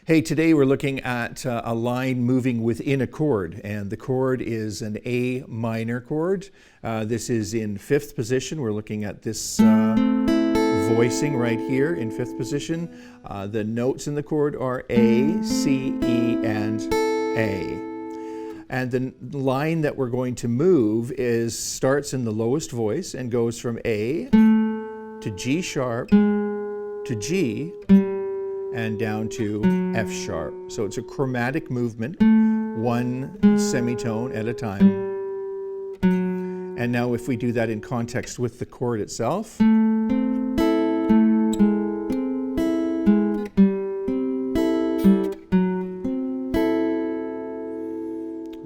Hey, today we're looking at a line moving within a chord, and the chord is an A minor chord. This is in 5th position. We're looking at this voicing right here in 5th position. The notes in the chord are A, C, E, and A. And the line that we're going to move starts in the lowest voice and goes from A to G sharp to G and down to F sharp. So it's a chromatic movement, one semitone at a time. And now if we do that in context with the chord itself,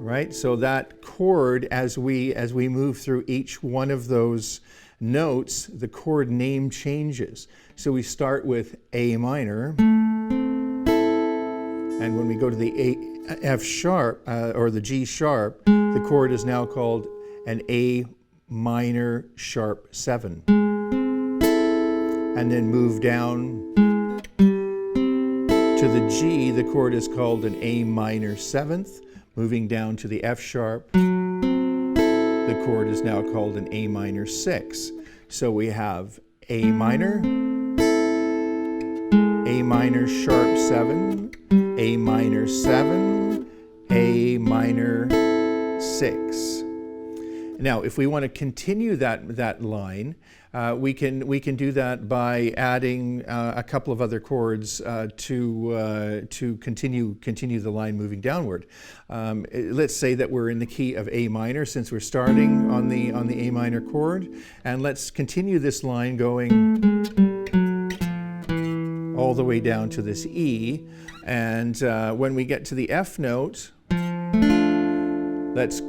right? So that chord, as we move through each one of those notes, the chord name changes. So we start with A minor, and when we go to the F sharp or the G sharp, the chord is now called an A minor sharp 7. And then move down to the G, the chord is called an A minor 7th. Moving down to the F sharp, the chord is now called an A minor 6. So we have A minor sharp 7, A minor 7, A minor 6. Now, if we want to continue that line, we can do that by adding a couple of other chords to continue the line moving downward. Let's say that we're in the key of A minor, since we're starting on the A minor chord, and let's continue this line going all the way down to this E. And when we get to the F note, let's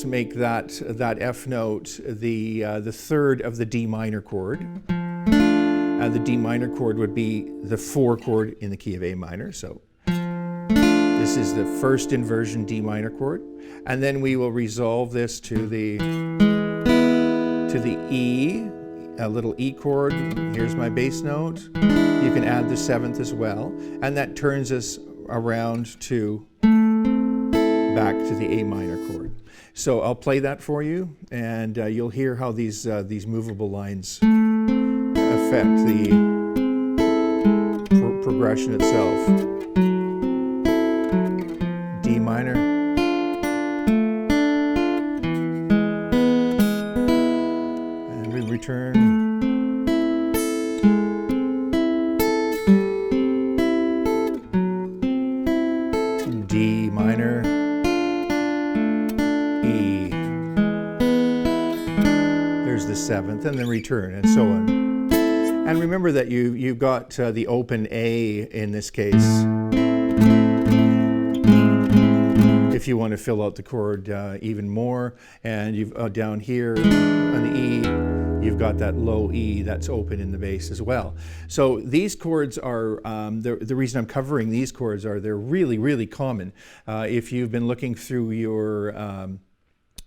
make that F note the third of the D minor chord. The D minor chord would be the 4 chord in the key of A minor. So this is the first inversion D minor chord, and then we will resolve this to the E, a little E chord. Here's my bass note. You can add the 7th as well, and that turns us around to back to the A minor chord. So I'll play that for you, and you'll hear how these movable lines affect the progression itself. D minor, and we return. D minor, E, there's the 7th, and then return, and so on. And remember that you've got the open A in this case. If you want to fill out the chord even more, and you've down here on the E, you've got that low E that's open in the bass as well. So these chords are, the reason I'm covering these chords are they're really, really common. If you've been looking through your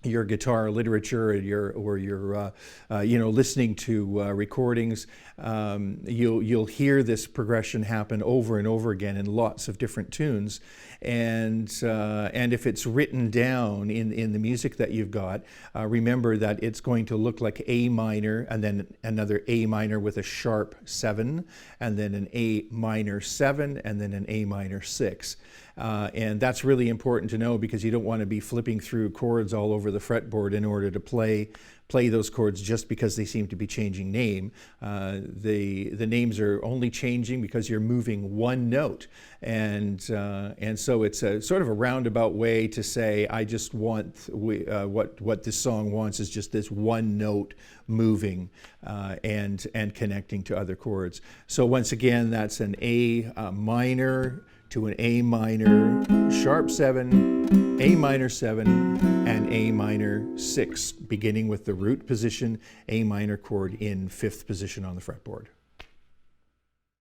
guitar literature or your listening to recordings, you'll hear this progression happen over and over again in lots of different tunes. And if it's written down in the music that you've got, remember that it's going to look like A minor, and then another A minor with a sharp 7, and then an A minor 7, and then an A minor 6. And that's really important to know, because you don't want to be flipping through chords all over the fretboard in order to play those chords just because they seem to be changing name. The names are only changing because you're moving one note, and so it's a sort of a roundabout way to say, I just want what this song wants is just this one note moving and connecting to other chords. So once again, that's an A minor to an A minor sharp 7, A minor 7, and A minor 6, beginning with the root position A minor chord in 5th position on the fretboard.